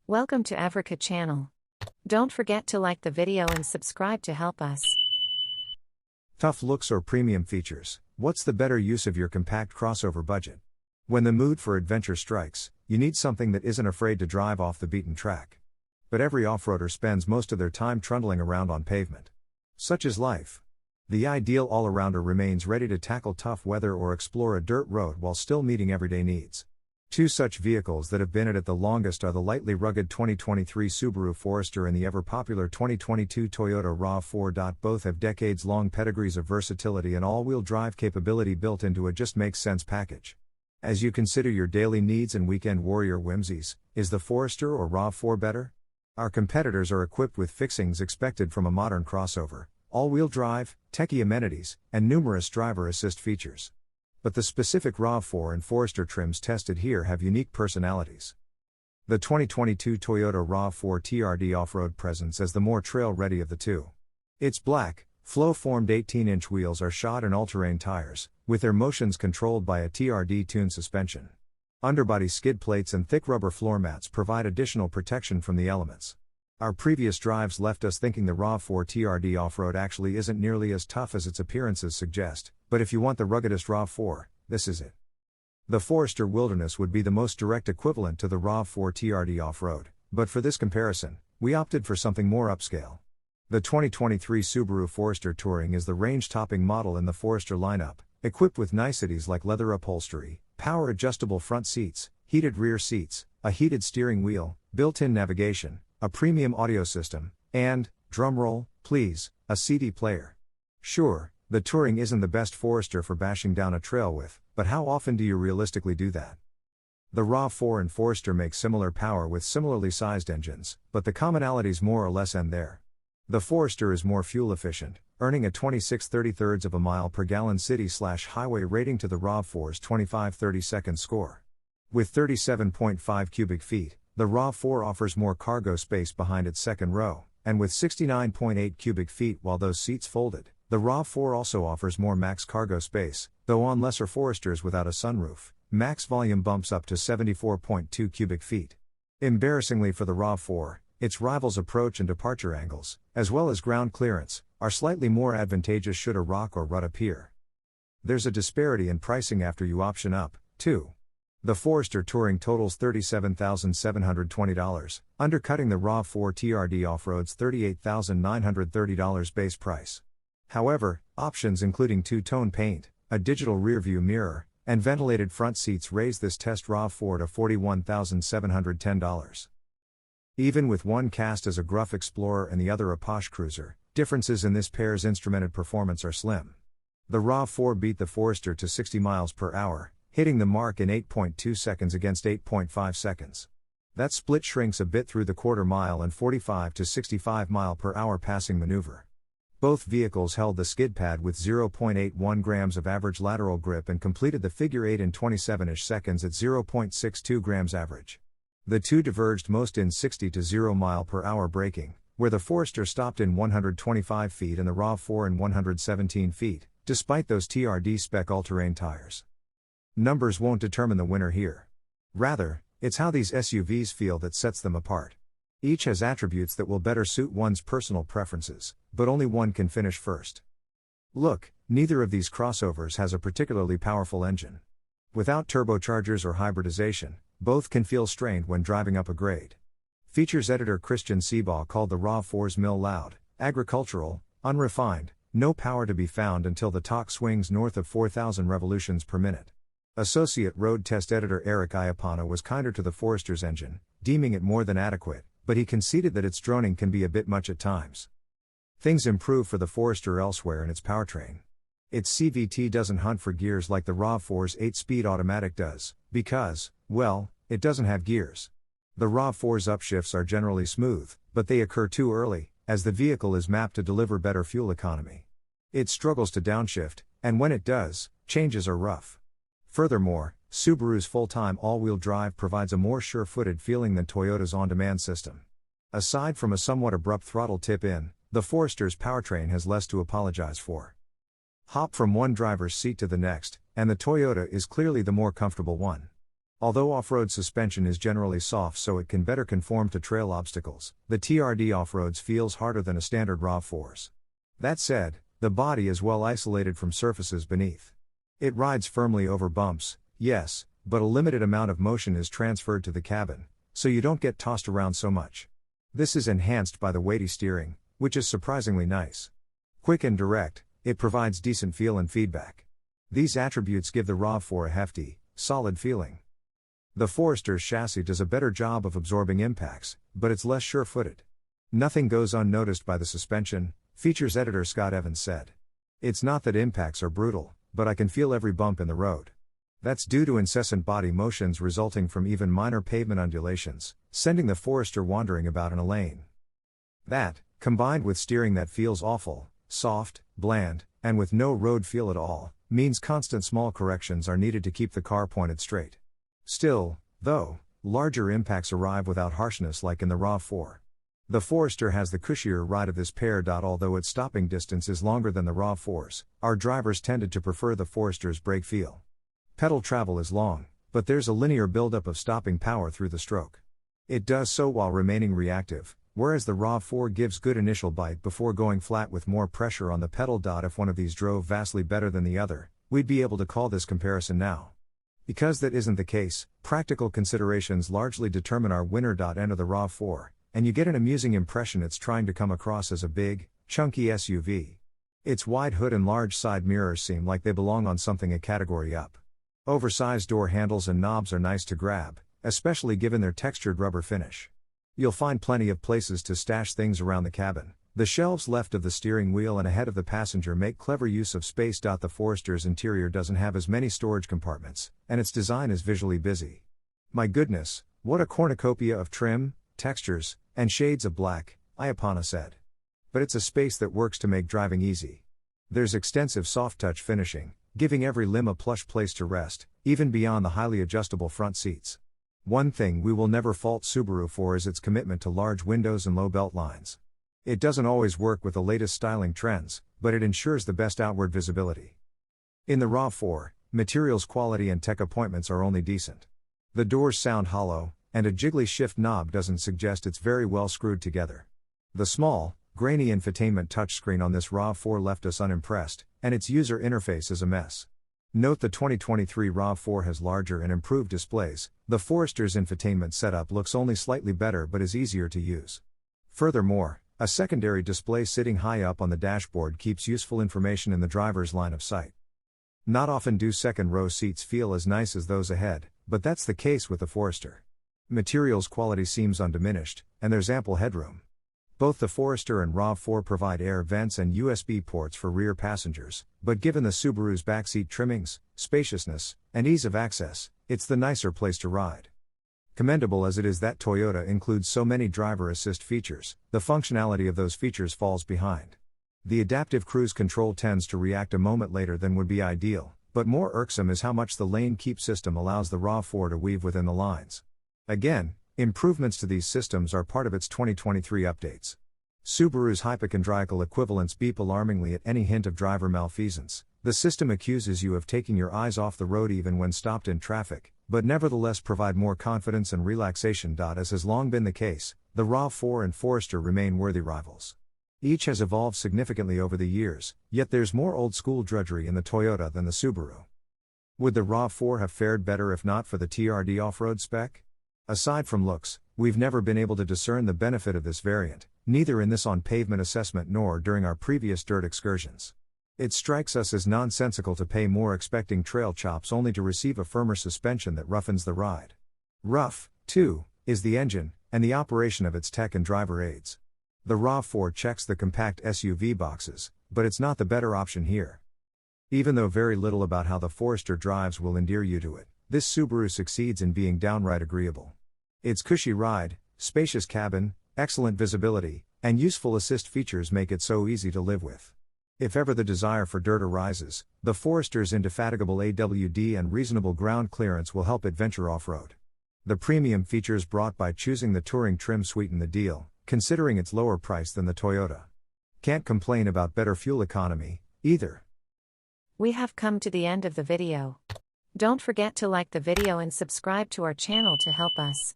Welcome to Africa channel. Don't forget to like the video and subscribe to help us. Tough looks or premium features, what's the better use of your compact crossover budget? When the mood for adventure strikes, you need something that isn't afraid to drive off the beaten track. But every off-roader spends most of their time trundling around on pavement. Such is life. The ideal all-arounder remains ready to tackle tough weather or explore a dirt road while still meeting everyday needs. Two such vehicles that have been at it the longest are the lightly rugged 2023 Subaru Forester and the ever-popular 2022 Toyota RAV4. Both have decades-long pedigrees of versatility and all-wheel drive capability built into a just-makes-sense package. As you consider your daily needs and weekend warrior whimsies, is the Forester or RAV4 better? Our competitors are equipped with fixings expected from a modern crossover, all-wheel drive, techie amenities, and numerous driver assist features. But the specific RAV4 and Forester trims tested here have unique personalities. The 2022 Toyota RAV4 TRD off-road presents as the more trail-ready of the two. Its black, flow-formed 18-inch wheels are shod in all-terrain tires, with their motions controlled by a TRD-tuned suspension. Underbody skid plates and thick rubber floor mats provide additional protection from the elements. Our previous drives left us thinking the RAV4 TRD off-road actually isn't nearly as tough as its appearances suggest, but if you want the ruggedest RAV4, this is it. The Forester Wilderness would be the most direct equivalent to the RAV4 TRD off-road, but for this comparison, we opted for something more upscale. The 2023 Subaru Forester Touring is the range-topping model in the Forester lineup, equipped with niceties like leather upholstery, power-adjustable front seats, heated rear seats, a heated steering wheel, built-in navigation, a premium audio system, and, drumroll, please, a CD player. Sure, the Touring isn't the best Forester for bashing down a trail with, but how often do you realistically do that? The RAV4 and Forester make similar power with similarly sized engines, but the commonalities more or less end there. The Forester is more fuel efficient, earning a 26/33 of a mile per gallon city/highway rating to the RAV4's 25/32 score. With 37.5 cubic feet, the RAV4 offers more cargo space behind its second row, and with 69.8 cubic feet while those seats folded, the RAV4 also offers more max cargo space, though on lesser Foresters without a sunroof, max volume bumps up to 74.2 cubic feet. Embarrassingly for the RAV4, its rivals' approach and departure angles, as well as ground clearance, are slightly more advantageous should a rock or rut appear. There's a disparity in pricing after you option up, too. The Forester Touring totals $37,720, undercutting the RAV4 TRD Off-Road's $38,930 base price. However, options including two-tone paint, a digital rearview mirror, and ventilated front seats raise this test RAV4 to $41,710. Even with one cast as a gruff explorer and the other a posh cruiser, differences in this pair's instrumented performance are slim. The RAV4 beat the Forester to 60 miles per hour, hitting the mark in 8.2 seconds against 8.5 seconds. That split shrinks a bit through the quarter mile and 45 to 65 mile per hour passing maneuver. Both vehicles held the skid pad with 0.81 grams of average lateral grip and completed the figure 8 in 27-ish seconds at 0.62 grams average. The two diverged most in 60 to 0 mile per hour braking, where the Forester stopped in 125 feet and the RAV4 in 117 feet, despite those TRD spec all-terrain tires. Numbers won't determine the winner here. Rather, it's how these SUVs feel that sets them apart. Each has attributes that will better suit one's personal preferences, but only one can finish first. Look, neither of these crossovers has a particularly powerful engine. Without turbochargers or hybridization, both can feel strained when driving up a grade. Features editor Christian Seabaugh called the RAV4's mill loud, agricultural, unrefined, no power to be found until the torque swings north of 4,000 revolutions per minute. Associate road test editor Eric Iapana was kinder to the Forester's engine, deeming it more than adequate, but he conceded that its droning can be a bit much at times. Things improve for the Forester elsewhere in its powertrain. Its CVT doesn't hunt for gears like the RAV4's 8-speed automatic does, because, well, it doesn't have gears. The RAV4's upshifts are generally smooth, but they occur too early, as the vehicle is mapped to deliver better fuel economy. It struggles to downshift, and when it does, changes are rough. Furthermore, Subaru's full-time all-wheel drive provides a more sure-footed feeling than Toyota's on-demand system. Aside from a somewhat abrupt throttle tip-in, the Forester's powertrain has less to apologize for. Hop from one driver's seat to the next, and the Toyota is clearly the more comfortable one. Although off-road suspension is generally soft so it can better conform to trail obstacles, the TRD off-roads feels harder than a standard RAV4's. That said, the body is well isolated from surfaces beneath. It rides firmly over bumps, yes, but a limited amount of motion is transferred to the cabin, so you don't get tossed around so much. This is enhanced by the weighty steering, which is surprisingly nice. Quick and direct, it provides decent feel and feedback. These attributes give the RAV4 a hefty, solid feeling. The Forester's chassis does a better job of absorbing impacts, but it's less sure-footed. Nothing goes unnoticed by the suspension, features editor Scott Evans said. It's not that impacts are brutal, but I can feel every bump in the road. That's due to incessant body motions resulting from even minor pavement undulations, sending the Forester wandering about in a lane. That, combined with steering that feels awful, soft, bland, and with no road feel at all, means constant small corrections are needed to keep the car pointed straight. Still, though, larger impacts arrive without harshness like in the RAV4. The Forester has the cushier ride of this pair. Although its stopping distance is longer than the RAV4's, our drivers tended to prefer the Forester's brake feel. Pedal travel is long, but there's a linear buildup of stopping power through the stroke. It does so while remaining reactive, whereas the RAV4 gives good initial bite before going flat with more pressure on the pedal. If one of these drove vastly better than the other, we'd be able to call this comparison now. Because that isn't the case, practical considerations largely determine our winner. Enter the RAV4, and you get an amusing impression it's trying to come across as a big, chunky SUV. Its wide hood and large side mirrors seem like they belong on something a category up. Oversized door handles and knobs are nice to grab, especially given their textured rubber finish. You'll find plenty of places to stash things around the cabin. The shelves left of the steering wheel and ahead of the passenger make clever use of space. The Forester's interior doesn't have as many storage compartments, and its design is visually busy. My goodness, what a cornucopia of trim, textures, and shades of black, Iapana said. But it's a space that works to make driving easy. There's extensive soft-touch finishing, giving every limb a plush place to rest, even beyond the highly adjustable front seats. One thing we will never fault Subaru for is its commitment to large windows and low belt lines. It doesn't always work with the latest styling trends, but it ensures the best outward visibility. In the RAV4, materials quality and tech appointments are only decent. The doors sound hollow, and a jiggly shift knob doesn't suggest it's very well screwed together. The small, grainy infotainment touchscreen on this RAV4 left us unimpressed, and its user interface is a mess. Note the 2023 RAV4 has larger and improved displays. The Forester's infotainment setup looks only slightly better but is easier to use. Furthermore, a secondary display sitting high up on the dashboard keeps useful information in the driver's line of sight. Not often do second-row seats feel as nice as those ahead, but that's the case with the Forester. Materials quality seems undiminished, and there's ample headroom. Both the Forester and RAV4 provide air vents and USB ports for rear passengers, but given the Subaru's backseat trimmings, spaciousness, and ease of access, it's the nicer place to ride. Commendable as it is that Toyota includes so many driver assist features, the functionality of those features falls behind. The adaptive cruise control tends to react a moment later than would be ideal, but more irksome is how much the lane keep system allows the RAV4 to weave within the lines. Again, improvements to these systems are part of its 2023 updates. Subaru's hypochondriacal equivalents beep alarmingly at any hint of driver malfeasance. The system accuses you of taking your eyes off the road even when stopped in traffic, but nevertheless provide more confidence and relaxation. As has long been the case, the RAV4 and Forester remain worthy rivals. Each has evolved significantly over the years, yet there's more old-school drudgery in the Toyota than the Subaru. Would the RAV4 have fared better if not for the TRD off-road spec? Aside from looks, we've never been able to discern the benefit of this variant, neither in this on-pavement assessment nor during our previous dirt excursions. It strikes us as nonsensical to pay more expecting trail chops only to receive a firmer suspension that roughens the ride. Rough, too, is the engine, and the operation of its tech and driver aids. The RAV4 checks the compact SUV boxes, but it's not the better option here. Even though very little about how the Forester drives will endear you to it, this Subaru succeeds in being downright agreeable. Its cushy ride, spacious cabin, excellent visibility, and useful assist features make it so easy to live with. If ever the desire for dirt arises, the Forester's indefatigable AWD and reasonable ground clearance will help it venture off-road. The premium features brought by choosing the touring trim sweeten the deal, considering its lower price than the Toyota. Can't complain about better fuel economy, either. We have come to the end of the video. Don't forget to like the video and subscribe to our channel to help us.